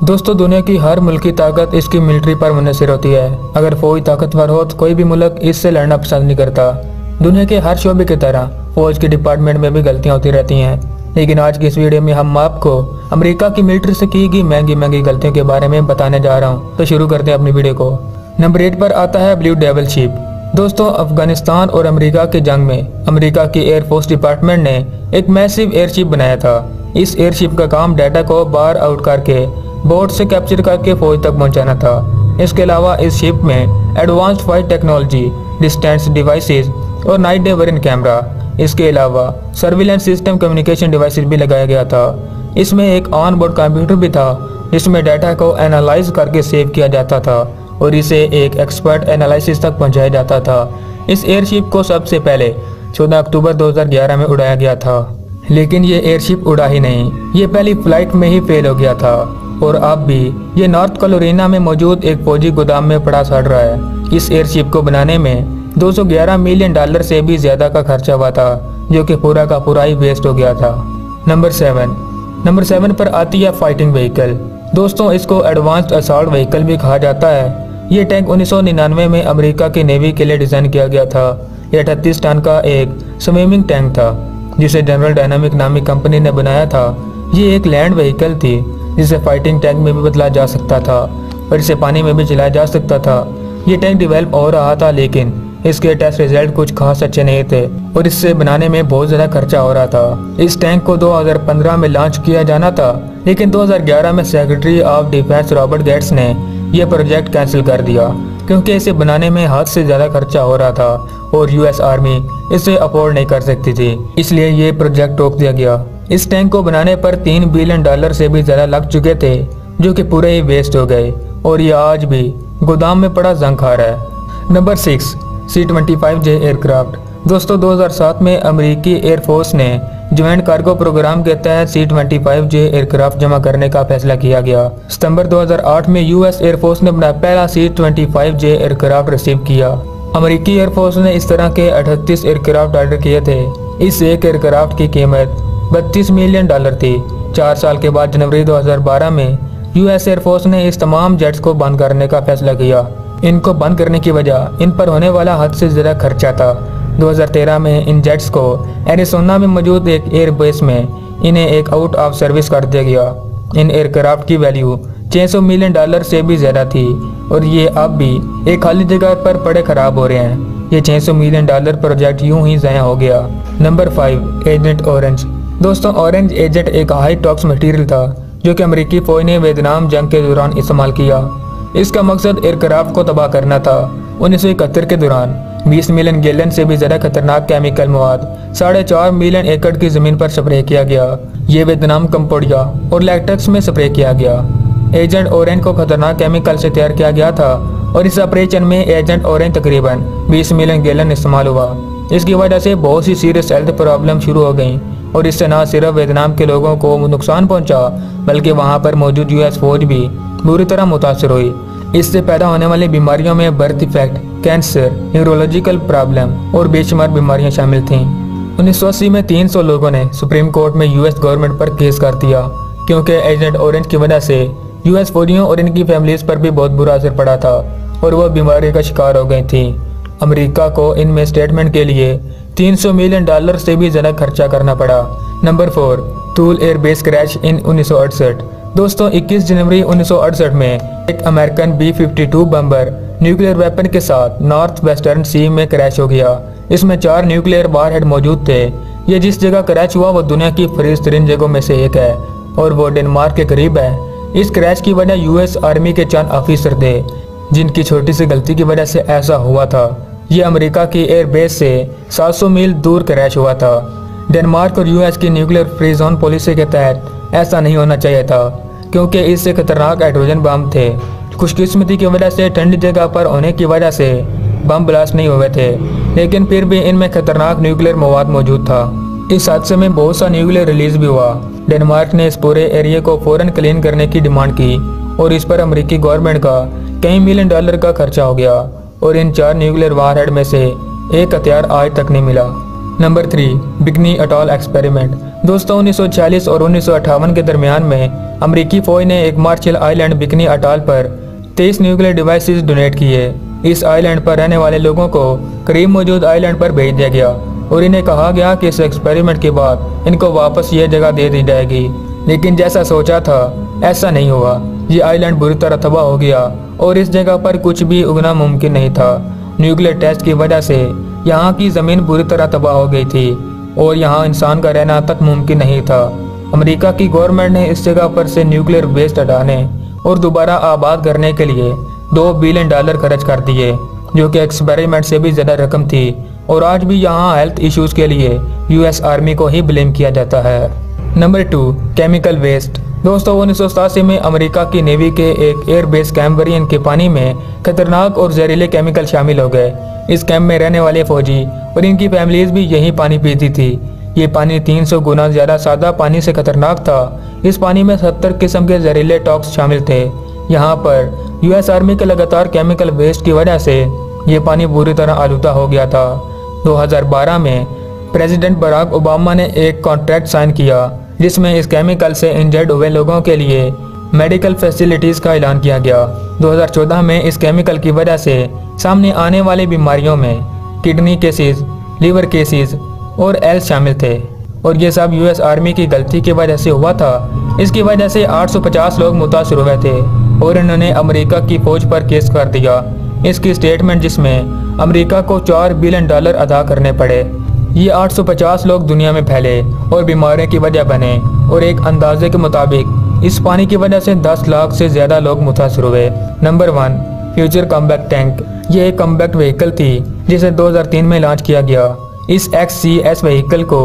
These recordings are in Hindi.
दोस्तों, दुनिया की हर मुल्क की ताकत इसकी मिलिट्री पर मुनहसर होती है। अगर फौज ताकतवर हो तो कोई भी मुल्क इससे लड़ना पसंद नहीं करता। दुनिया के हर शोबे की तरह फौज के डिपार्टमेंट में भी गलतियां होती रहती हैं, लेकिन आज की इस वीडियो में हम आपको अमेरिका की मिलिट्री से की गई महंगी महंगी गलतियों के बारे में बताने जा रहा हूं। तो शुरू करते हैं अपनी वीडियो को। नंबर 8 पर आता है ब्लू डेविल शिप। दोस्तों, अफगानिस्तान और अमेरिका की जंग में अमेरिका की एयरफोर्स डिपार्टमेंट ने एक मैसिव एयरशिप बनाया था। इस एयरशिप का काम डाटा को बार आउट करके बोट से कैप्चर करके फौज तक पहुंचाना था। इसके अलावा इस शिप में advanced fight technology, distance devices और नाइट डे विजन कैमरा, इसके अलावा सर्विलेंस सिस्टम, कम्युनिकेशन डिवाइसेस भी लगाया गया था। इसमें एक ऑन बोर्ड कंप्यूटर भी था जिसमें डाटा को एनालाइज करके सेव किया जाता था और इसे एक एक्सपर्ट एनालिसिस तक पहुंचाया जाता था। इस एयरशिप को सबसे पहले 14 अक्टूबर 2011 में उड़ाया गया था, लेकिन ये एयरशिप उड़ा ही नहीं, ये पहली फ्लाइट में ही फेल हो गया था और अब भी ये नॉर्थ कैरोलिना में मौजूद एक फौजी गोदाम में पड़ा सड़ रहा है। इस एयरशिप को बनाने में 211 मिलियन डॉलर से भी ज्यादा का खर्चा हुआ था, जो कि पूरा का पूरा ही वेस्ट हो गया था। नंबर 7 पर आती है फाइटिंग व्हीकल। दोस्तों, इसको एडवांस्ड असॉल्ट व्हीकल भी कहा जाता है। ये टैंक 1999 में अमेरिका की नेवी के लिए डिजाइन किया गया था। यह 38 टन का एक स्विमिंग टैंक था जिसे जनरल डायनामिक नामी कंपनी ने बनाया था। ये एक लैंड व्हीकल थी जिसे फाइटिंग टैंक में भी बदला जा सकता था और इसे पानी में भी चलाया जा सकता था। ये टैंक डेवलप हो रहा था, लेकिन इसके टेस्ट रिजल्ट कुछ खास अच्छे नहीं थे और इससे बनाने में बहुत ज्यादा खर्चा हो रहा था। इस टैंक को 2015 में लॉन्च किया जाना था, लेकिन 2011 में secretary of defence Robert Gates ने यह प्रोजेक्ट कैंसिल कर दिया क्योंकि इसे बनाने में हद से ज्यादा खर्चा हो रहा था और यूएस आर्मी इसे अफोर्ड नहीं कर सकती थी, इसलिए ये प्रोजेक्ट रोक दिया गया। इस टैंक को बनाने पर 3 बिलियन डॉलर से भी ज्यादा लग चुके थे, जो कि पूरे ही वेस्ट हो गए और ये आज भी गोदाम में पड़ा जंग खा रहा है। Number 6, C-25J aircraft. दोस्तों, 2007 में अमेरिकी एयरफोर्स ने ज्वाइंट कार्गो प्रोग्राम के तहत C-25J एयरक्राफ्ट जमा करने का फैसला किया गया। सितंबर 2008 में यूएस एयरफोर्स ने अपना पहला C-25J एयरक्राफ्ट रिसीव किया। अमेरिकी एयरफोर्स ने इस तरह के 38 एयरक्राफ्ट ऑर्डर किए थे। इस एक एयरक्राफ्ट की कीमत 32 मिलियन डॉलर थी। 4 साल के बाद जनवरी 2012 में यूएस एयरफोर्स ने इस तमाम जेट्स को बंद करने का फैसला किया। इनको बंद करने की वजह इन पर होने वाला हद से ज्यादा खर्चा था। 2013 में इन जेट्स को एरिज़ोना में मौजूद एक एयरबेस में इन्हें एक आउट ऑफ सर्विस कर दिया गया। इन एयरक्राफ्ट की वैल्यू 600 मिलियन डॉलर से भी ज्यादा थी और ये अब भी एक खाली जगह पर पड़े खराब हो रहे हैं। ये 600 मिलियन डॉलर प्रोजेक्ट यूं ही ज़ाया हो गया। Number 5, agent orange. दोस्तों, ऑरेंज एजेंट एक हाई टॉक्स मटेरियल था जो कि अमेरिकी फौज ने वियतनाम जंग के दौरान इस्तेमाल किया। इसका मकसद एयरक्राफ्ट को तबाह करना था। 1971 के दौरान 20 मिलियन गैलन से भी ज्यादा खतरनाक केमिकल मवाद 4.5 मिलियन एकड़ की जमीन पर स्प्रे किया गया। ये वियतनाम, कंबोडिया और लैटेक्स में स्प्रे किया गया। एजेंट ऑरेंज को खतरनाक केमिकल से तैयार किया गया था और इस ऑपरेशन में एजेंट ऑरेंज तकरीबन 20 मिलियन गैलन इस्तेमाल हुआ। इसकी वजह से बहुत सी सीरियस हेल्थ प्रॉब्लम शुरू हो गई और इससे न सिर्फ वियतनाम के लोगों को नुकसान पहुंचा, बल्कि वहां पर मौजूद यूएस फौज भी बुरी तरह मुतासर हुई। इससे पैदा होने वाली बीमारियों में birth defect, cancer, neurological problem और बेशुमार बीमारियां शामिल थीं। 1980 में 300 लोगों ने सुप्रीम कोर्ट में यूएस गवर्नमेंट पर केस कर दिया क्योंकि एजेंट ऑरेंज की वजह से यूएस फौजियों और इनकी फैमिलीज पर भी बहुत बुरा असर पड़ा था और वह बीमारी का शिकार हो गई थी। अमेरिका को इनमें स्टेटमेंट के लिए 300 मिलियन डॉलर से भी ज्यादा खर्चा करना पड़ा। नंबर 4, तूल एयरबेस क्रैश इन 1968। दोस्तों, 21 जनवरी 1968 में एक अमेरिकन B-52 बम्बर न्यूक्लियर वेपन के साथ नॉर्थ वेस्टर्न सी में क्रैश हो गया। इसमें 4 न्यूक्लियर वारहेड मौजूद थे। ये जिस जगह क्रैश हुआ वो दुनिया की फरीज तरीन जगहों में से एक है और वो डेनमार्क के करीब है। इस क्रैश की वजह यूएस आर्मी के चंद ऑफिसर थे जिनकी छोटी सी गलती की वजह से ऐसा हुआ था। ये अमेरिका की एयरबेस से 700 मील दूर क्रैश हुआ था। डेनमार्क और यूएस की न्यूक्लियर फ्री जोन पॉलिसी के तहत ऐसा नहीं होना चाहिए था क्योंकि इससे खतरनाक हाइड्रोजन बम थे। खुशकिस्मती की वजह से ठंडी जगह पर होने की वजह से बम ब्लास्ट नहीं हुए थे, लेकिन फिर भी इनमें खतरनाक न्यूक्लियर मवाद मौजूद था। इस हादसे में बहुत सा न्यूक्लियर रिलीज भी हुआ। डेनमार्क ने इस पूरे एरिया को फौरन क्लीन करने की डिमांड की और इस पर अमेरिकी गवर्नमेंट का कई मिलियन डॉलर का खर्चा हो गया और इन 4 न्यूक्लियर वारहेड में से एक हथियार आज तक नहीं मिला। Number 3, bikini atoll experiment. दोस्तों 1946 और 1958 के दरमियान में अमेरिकी फौज ने एक मार्शल आइलैंड बिकनी अटॉल पर 23 न्यूक्लियर डिवाइसेस डोनेट किए। इस आइलैंड पर रहने वाले लोगों को करीब मौजूद आइलैंड पर भेज दिया गया और इन्हें कहा गया कि इस एक्सपेरिमेंट के बाद इनको वापस ये जगह दे दी जाएगी। लेकिन जैसा सोचा था ऐसा नहीं हुआ। ये आइलैंड बुरी तरह तबाह हो गया और इस जगह पर कुछ भी उगना मुमकिन नहीं था। न्यूक्लियर टेस्ट की वजह से यहाँ की ज़मीन बुरी तरह तबाह हो गई थी और यहाँ इंसान का रहना तक मुमकिन नहीं था। अमेरिका की गवर्नमेंट ने इस जगह पर से न्यूक्लियर वेस्ट हटाने और दोबारा आबाद करने के लिए $2 बिलियन खर्च कर दिए, जो कि एक्सपेरिमेंट से भी ज़्यादा रकम थी। और आज भी यहाँ हेल्थ इश्यूज के लिए US आर्मी को ही ब्लेम किया जाता है। Number 2, chemical waste. दोस्तों 1987 में अमेरिका की नेवी के एक एयरबेस कैम्ब्रियन के पानी में खतरनाक और जहरीले केमिकल शामिल हो गए। इस कैंप में रहने वाले फौजी और इनकी फैमिलीज भी यही पानी पीती थी। ये पानी 300 गुना ज़्यादा सादा पानी से खतरनाक था। इस पानी में 70 किस्म के जहरीले टॉक्स शामिल थे। यहाँ पर US आर्मी के लगातार केमिकल वेस्ट की वजह से ये पानी बुरी तरह आलूदा हो गया था। 2012 में प्रेसिडेंट बराक ओबामा ने एक कॉन्ट्रैक्ट साइन किया जिसमें इस केमिकल से इंजर्ड हुए लोगों के लिए मेडिकल फैसिलिटीज़ का ऐलान किया गया। 2014 में इस केमिकल की वजह से सामने आने वाली बीमारियों में किडनी केसेस, लिवर केसेस और एल्स शामिल थे और ये सब US आर्मी की गलती की वजह से हुआ था। इसकी वजह से 850 लोग मुतासर हुए थे और इन्होंने अमेरिका की फौज पर केस कर दिया। इसकी स्टेटमेंट जिसमें अमेरिका को $4 बिलियन अदा करने पड़े। ये 850 लोग दुनिया में फैले और बीमारियों की वजह बने और एक अंदाजे के मुताबिक इस पानी की वजह से 10 लाख से ज़्यादा लोग मुतासर हुए। Number 1, future combat tank. ये एक कॉम्बैक्ट व्हीकल थी जिसे 2003 में लॉन्च किया गया। इस XCS व्हीकल को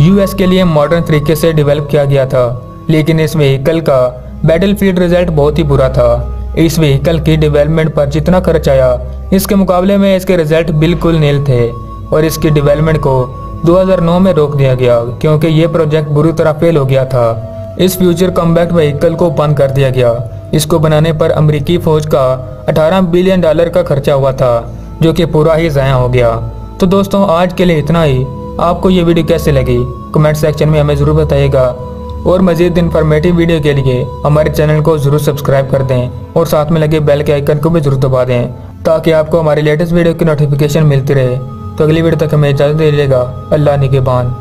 US के लिए मॉडर्न तरीके से डेवलप किया गया था, लेकिन इस व्हीकल का बैटलफील्ड रिजल्ट बहुत ही बुरा था। इस व्हीकल की डेवलपमेंट पर जितना खर्च आया इसके मुकाबले में इसके रिजल्ट बिल्कुल नील थे और इसकी डेवलपमेंट को 2009 में रोक दिया गया क्योंकि ये प्रोजेक्ट बुरी तरह फेल हो गया था। इस फ्यूचर कॉम्बैक्ट व्हीकल को बंद कर दिया गया। इसको बनाने पर अमेरिकी फौज का $18 बिलियन का खर्चा हुआ था, जो कि पूरा ही ज़ाया हो गया। तो दोस्तों आज के लिए इतना ही। आपको ये वीडियो कैसे लगी कमेंट सेक्शन में हमें ज़रूर बताइएगा और मज़ीद इन्फॉर्मेटिव वीडियो के लिए हमारे चैनल को ज़रूर सब्सक्राइब कर दें और साथ में लगे बेल के आइकन को भी ज़रूर दबा दें ताकि आपको हमारी लेटेस्ट वीडियो की नोटिफिकेशन मिलती रहे। तो अगली वीडियो तक हमें इजाज़त दीजिएगा। अल्लाह निगहबान।